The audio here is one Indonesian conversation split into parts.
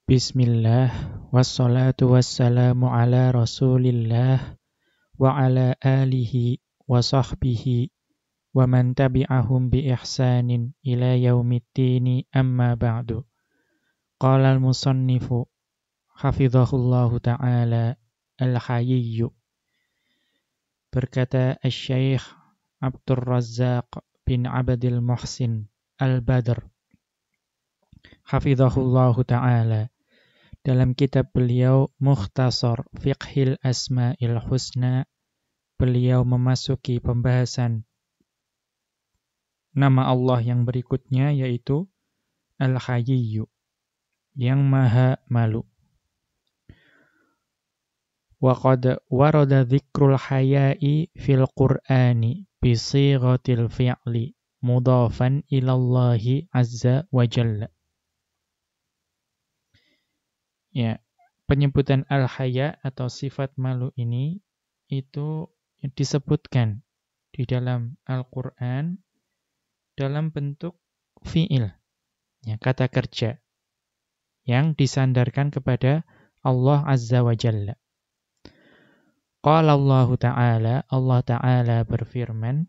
Bismillah, wassalatu wassalamu ala rasulillah, wa ala alihi wa sahbihi, wa man tabi'ahum bi ihsanin ila yaumiddini amma ba'du. Qala al-musannifu, hafidhahullahu ta'ala, al-hayiyyu. Berkata al-syaikh Abdur Razzaq bin Abdil Muhsin al-Badr, hafidhahullahu ta'ala, dalam kitab beliau Mukhtasar Fiqhil Asma'il Husna, beliau memasuki pembahasan nama Allah yang berikutnya, yaitu Al-Hayiyyu, yang maha malu. Wa qad warada dzikrul haya'i fil Qur'ani bi sighatil fi'li mudhafan ilallahi azza wa jalla. Ya, penyebutan al-haya atau sifat malu ini itu disebutkan di dalam Al-Qur'an dalam bentuk fi'il, ya, kata kerja yang disandarkan kepada Allah Azza wa Jalla. Qala Allah Ta'ala, Allah Ta'ala berfirman,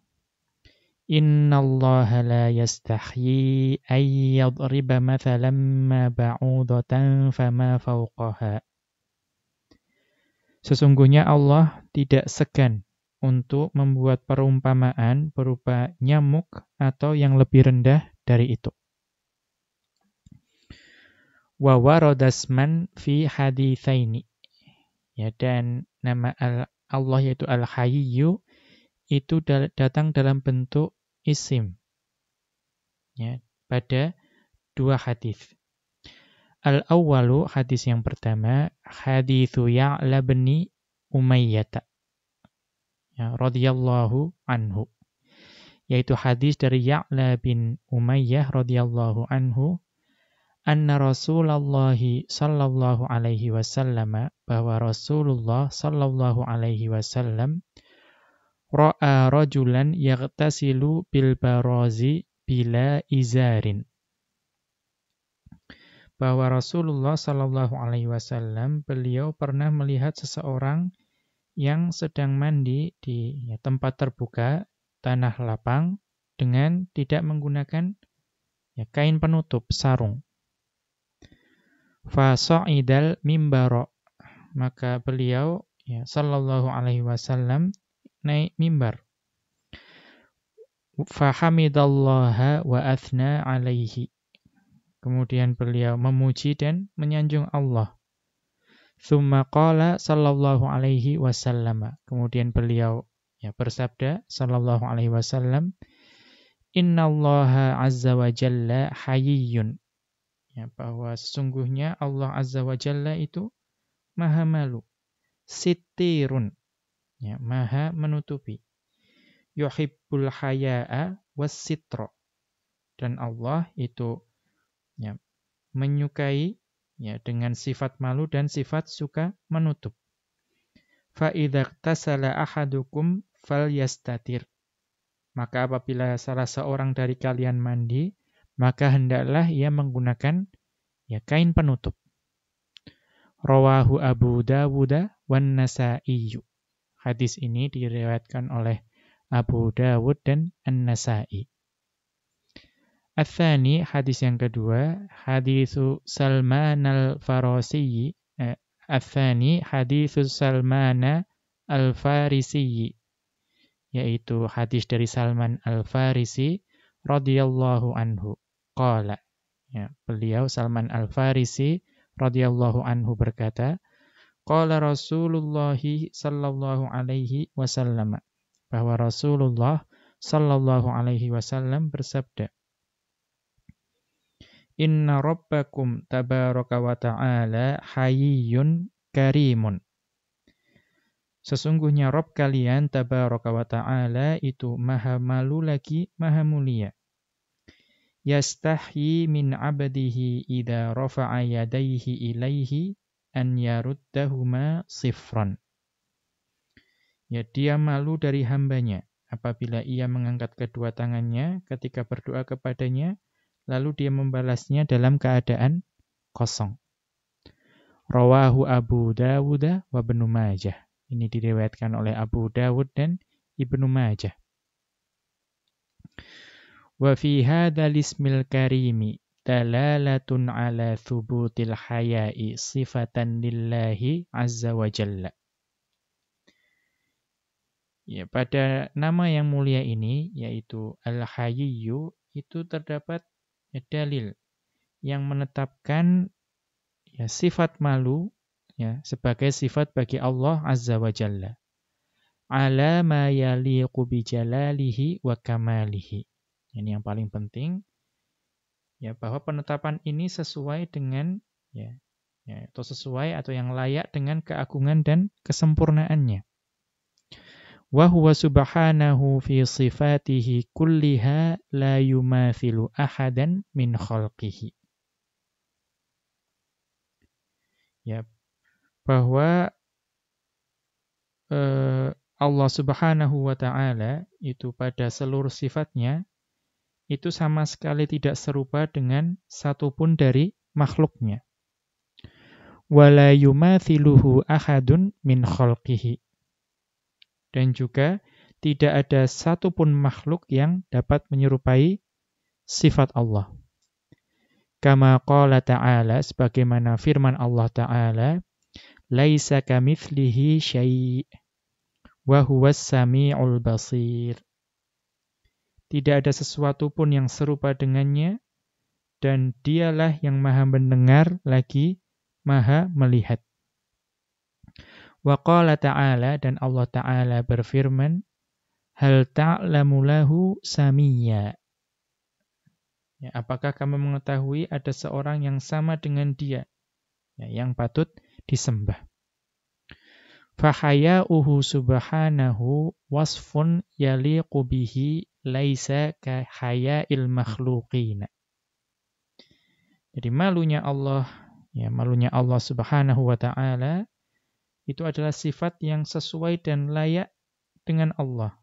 Innallaha la yastahyi ay yadriba mathalan ma ba'udatan fama fawqaha. Sesungguhnya Allah tidak segan untuk membuat perumpamaan berupa nyamuk atau yang lebih rendah dari itu. Wa waradasman fi haditsaini. Ya, dan nama Allah yaitu Al-Hayyu itu datang dalam bentuk isim, ya, pada dua hadis. Al-awwalu, hadis yang pertama, haditsu Ya'la bin Umayyah, ya, radhiyallahu anhu, yaitu hadis dari Ya'la bin Umayyah radhiyallahu anhu, anna Rasulullah sallallahu alaihi wasallam, bahwa Rasulullah sallallahu alaihi wasallam ra'a rajulan yaghtasilu bil barazi bila izarin. Bahwa Rasulullah sallallahu alaihi wasallam beliau pernah melihat seseorang yang sedang mandi di tempat terbuka, tanah lapang, dengan tidak menggunakan kain penutup, sarung. Fa sa'idal mimbara, maka beliau sallallahu alaihi wasallam naik mimbar. Fa hamidallaha wa athna alaihi, kemudian beliau memuji dan menyanjung Allah. Tsumma qala sallallahu alaihi wasallam, kemudian beliau bersabda sallallahu alaihi wasallam, Innallaha azza wa jalla hayyun, bahwa sesungguhnya Allah azza wa jalla itu maha malu, sittirun, maha menutupi, yuhibbul haya'a was-sitra, dan Allah itu menyukai dengan sifat malu dan sifat suka menutup. Fa idza tasala ahadukum falyastatir, maka apabila salah seorang dari kalian mandi, maka hendaklah ia menggunakan kain penutup. Rawahu Abu Dawud wan Nasa'i. Hadis ini diriwayatkan oleh Abu Dawud dan An-Nasa'i. Ats-tsani, hadis yang kedua, haditsu Salman al-Farisi. Ats-tsani haditsu Salman al-Farisi, yaitu hadis dari Salman al-Farisi radhiyallahu anhu. Qala, beliau Salman al-Farisi radhiyallahu anhu berkata, qala Rasulullah sallallahu alaihi wasallam, bahwa Rasulullah sallallahu alaihi wasallam bersabda, Inna rabbakum tabaraka wa ta'ala hayyun karimun. Sesungguhnya Rabb kalian tabaraka wa ta'ala itu maha malu lagi maha mulia. Yastahyi min abdihi idza rafa'a yadayhi ilaihi an yaruddahuma sifran. Dia malu dari hambanya apabila ia mengangkat kedua tangannya ketika berdoa kepadanya, lalu dia membalasnya dalam keadaan kosong. Rawahu Abu Dawud wa Ibnu Majah. Ini diriwayatkan oleh Abu Dawud dan Ibnu Majah. Wa fi hadzal ismil karimi dalalatun ala thubutil haya'i sifatan lillahi azza wa jalla. Ya, pada nama yang mulia ini, yaitu Al-Hayyu, itu terdapat dalil yang menetapkan sifat malu sebagai sifat bagi Allah azza wa jalla. Ala ma yaliqu bi jalalihi wa kamalihi. Ini yang paling penting, bahwa penetapan ini sesuai dengan atau yang layak dengan keagungan dan kesempurnaannya. Wa huwa subhanahu fi sifatihi kulliha la yumathilu ahadan min khalqihi. Bahwa Allah Subhanahu wa ta'ala itu pada seluruh sifatnya itu sama sekali tidak serupa dengan satupun dari makhluknya. Wala yumathiluhu ahadun min khalqihi. Dan juga tidak ada satupun makhluk yang dapat menyerupai sifat Allah. Kama qala ta'ala, sebagaimana firman Allah Ta'ala, laisa kamitslihi syai' wa huwas sami'ul basir. Tidak ada sesuatu pun yang serupa dengannya, dan dialah yang maha mendengar lagi maha melihat. Wa qala ta'ala, dan Allah Ta'ala berfirman, hal ta'lamu lahu samiyya. Apakah kamu mengetahui ada seorang yang sama dengan dia, yang patut disembah. Fahaya'uhu subhanahu wasfun yaliqu bihi laisa kahaya'il makhluqina. Jadi malunya Allah Subhanahu wa ta'ala itu adalah sifat yang sesuai dan layak dengan Allah,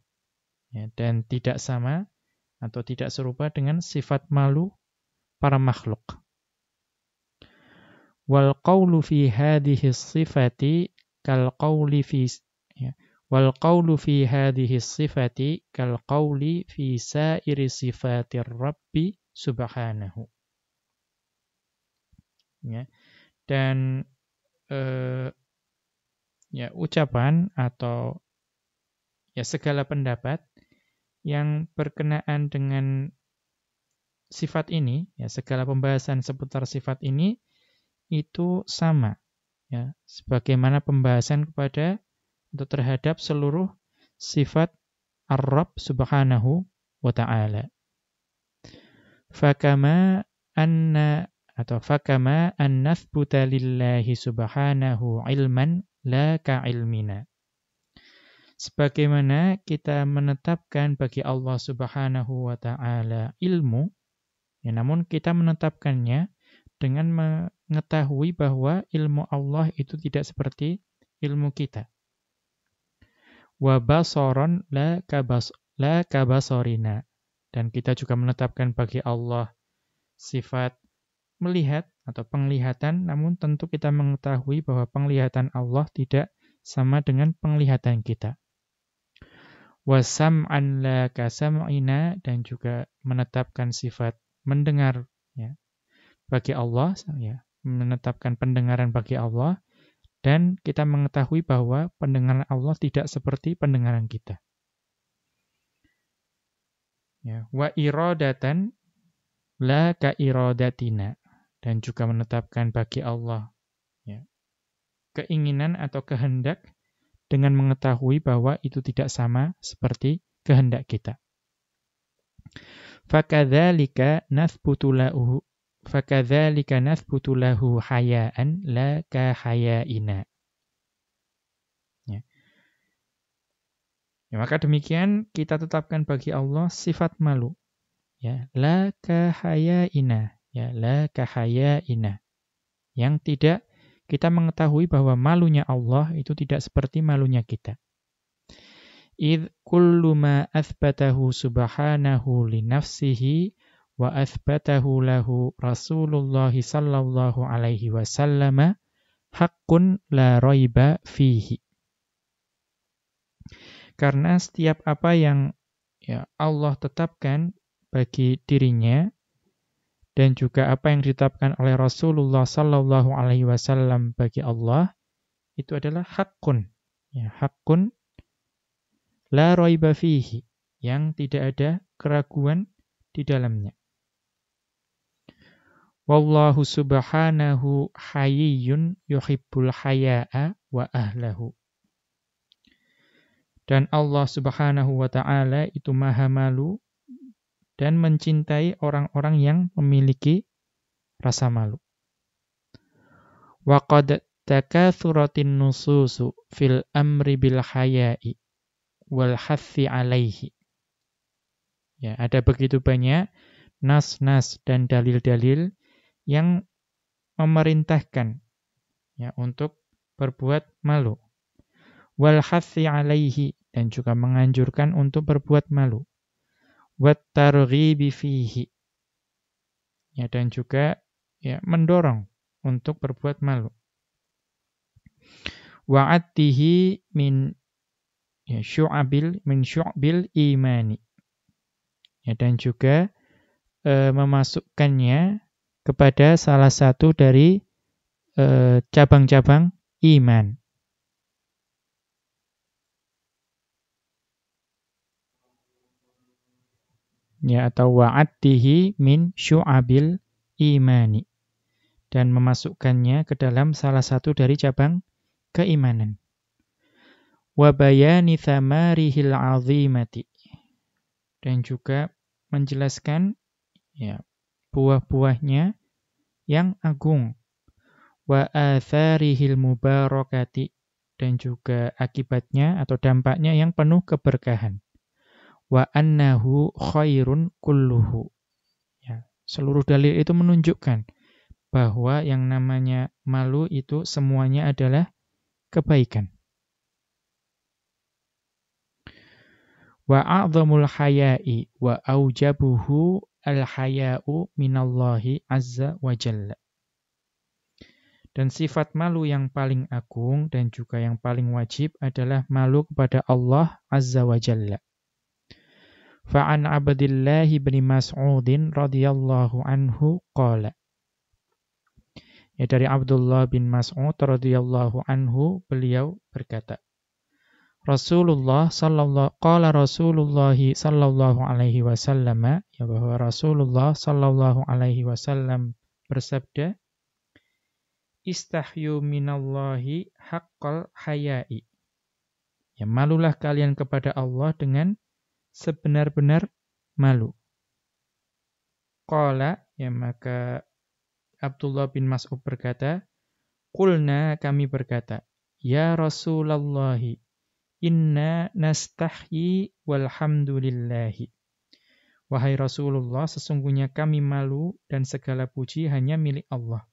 dan tidak sama atau tidak serupa dengan sifat malu para makhluk. Wal qawlu fi hadhihi sifati kal qawli fi sifati kal qawli fi sairi sifatir rabbi subhanahu. Dan ucapan atau segala pendapat yang berkenaan dengan sifat ini, segala pembahasan seputar sifat ini itu sama, sebagaimana pembahasan kepada atau terhadap seluruh sifat Ar-Rabb Subhanahu wa ta'ala. Fakama an nathbuta lillahi subhanahu ilman la ka'ilmina. Sebagaimana kita menetapkan bagi Allah Subhanahu wa ta'ala ilmu, namun kita menetapkannya dengan mengetahui bahwa ilmu Allah itu tidak seperti ilmu kita. Wa basaron la kabasorina. Dan kita juga menetapkan bagi Allah sifat melihat atau penglihatan, namun tentu kita mengetahui bahwa penglihatan Allah tidak sama dengan penglihatan kita. Wa sam'an la kasam'ina, dan juga menetapkan sifat mendengar bagi Allah, menetapkan pendengaran bagi Allah, dan kita mengetahui bahwa pendengaran Allah tidak seperti pendengaran kita. Wa iradatan la ka iradatina, dan juga menetapkan bagi Allah keinginan atau kehendak dengan mengetahui bahwa itu tidak sama seperti kehendak kita. Fakadzalika nathbutu lahu hayaan la ka hayaina. Maka demikian kita tetapkan bagi Allah sifat malu. La ka hayaina, la ka hayaina. Yang tidak kita mengetahui bahwa malunya Allah itu tidak seperti malunya kita. Idh kullu ma athbatahu subhanahu li nafsihi wa athbatahu lahu Rasulullah sallallahu alaihi wasallam haqqun la raiba fihi. Karena setiap apa yang Allah tetapkan bagi dirinya dan juga apa yang ditetapkan oleh Rasulullah sallallahu alaihi wasallam bagi Allah itu adalah haqqun. Haqqun la raiba fihi, yang tidak ada keraguan di dalamnya. Wallahu subhanahu hayyun yuhibbul haya'a wa ahlahu. Dan Allah Subhanahu wa taala itu Maha malu dan mencintai orang-orang yang memiliki rasa malu. Wa qad takatsuratin nususu fil amri bil haya'i wal hathi 'alaihi. Ya, ada begitu banyak nas-nas dan dalil-dalil yang memerintahkan untuk berbuat malu. Wal hathi 'alaihi, dan juga menganjurkan untuk berbuat malu. Wat targhibi fihi, dan juga mendorong untuk berbuat malu. Wa'attihi min syu'bil imani, dan juga memasukkannya kepada salah satu dari cabang-cabang iman. Atau wa'attihi min syu'abil imani, dan memasukkannya ke dalam salah satu dari cabang keimanan. Wa bayani thamarihil 'azimati, dan juga menjelaskan buah-buahnya yang agung. Wa atharihil mubarakati, dan juga akibatnya atau dampaknya yang penuh keberkahan. Wa annahu khairun kulluhu. Seluruh dalil itu menunjukkan bahwa yang namanya malu itu semuanya adalah kebaikan. Wa a'dhamul haya'i wa aujabuhu al-haya'u minallahi azza wa jalla. Dan sifat malu yang paling agung dan juga yang paling wajib adalah malu kepada Allah azza wa jalla. Fa'an Abdillah bin Mas'udin radhiyallahu anhu qala. Dari Abdullah bin Mas'ud radhiyallahu anhu, beliau berkata, Rasulullah sallallahu alaihi wasallam, bahwa Rasulullah sallallahu alaihi wasallam bersabda, Istahyu minallahi haqqal haya'i. Malulah kalian kepada Allah dengan sebenar-benar malu. Qala, maka Abdullah bin Mas'ud berkata, Qulna, kami berkata, Ya Rasulullah, inna nastahyi walhamdulillahi. Wahai Rasulullah, sesungguhnya kami malu dan segala puji hanya milik Allah.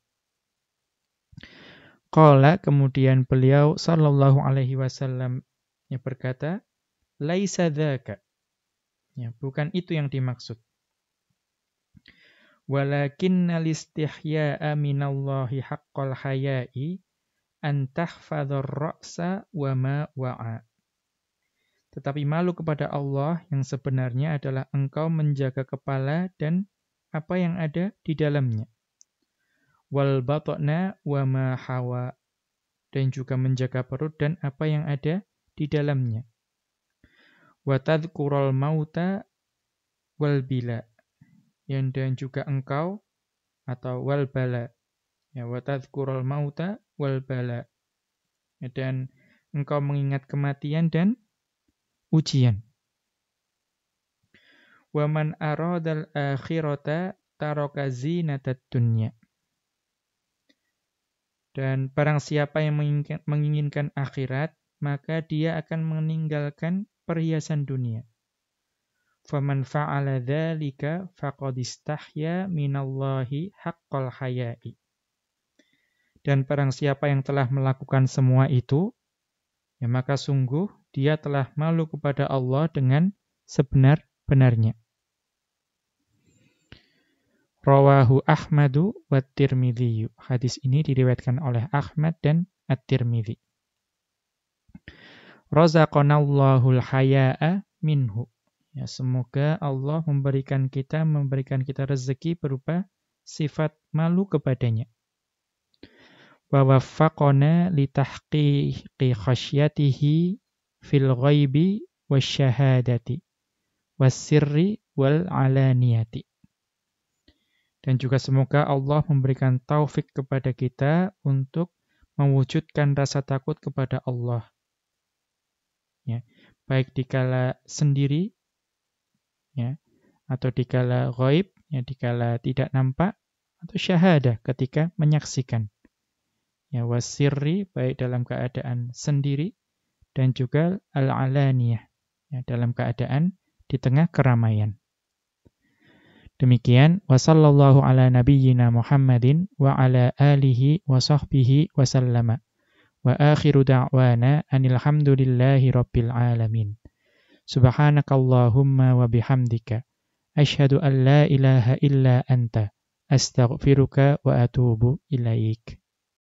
Qala, kemudian beliau sallallahu alaihi wasallam berkata, Laisa dzaka. Bukan itu yang dimaksud. Walakinnal istihya'a minallahi haqqal haya'i an tahfadzar ra'sa wa ma wa'a. Tetapi malu kepada Allah yang sebenarnya adalah engkau menjaga kepala dan apa yang ada di dalamnya. Wal batna wa ma hawa, dan juga menjaga perut dan apa yang ada di dalamnya. Wa tadhkurul mauta wal bila, dan juga engkau atau wal bala. Wa tadhkurul mauta wal bala, dan engkau mengingat kematian dan ujian. Wa man aradal akhirata taraka zinatad dunya. Dan barang siapa yang menginginkan akhirat, maka dia akan meninggalkan perhiasan dunia. Faman fa'ala dzalika faqad istahya minallahi haqqal haya'i. Dan barang siapa yang telah melakukan semua itu, maka sungguh dia telah malu kepada Allah dengan sebenar-benarnya. Rawahu Ahmadu wa Tirmidzi. Hadis ini diriwayatkan oleh Ahmad dan At-Tirmidzi. Razaqanallahul haya'a minhu. Ya, semoga Allah memberikan kita rezeki berupa sifat malu kepadanya. Wa waffaqana li tahqiqi khasyatihi fil ghaibi wasyahadati wassirri wal alaniyati. Dan juga semoga Allah memberikan taufik kepada kita untuk mewujudkan rasa takut kepada Allah. Ya, baik dikala sendiri, ya, atau dikala ghaib, ya, dikala tidak nampak, atau syahadah ketika menyaksikan. Ya, wasirri, baik dalam keadaan sendiri, dan juga al-alaniyah, ya, dalam keadaan di tengah keramaian. Demikian, wa sallallahu ala nabiyyina Muhammadin wa ala alihi wa sahbihi wa sallama. Wa akhiru da'wana anil hamdulillahi rabbil alamin. Subhanakallahumma wa bihamdika. Ashhadu an la ilaha illa anta. Astaghfiruka wa atubu ilaik.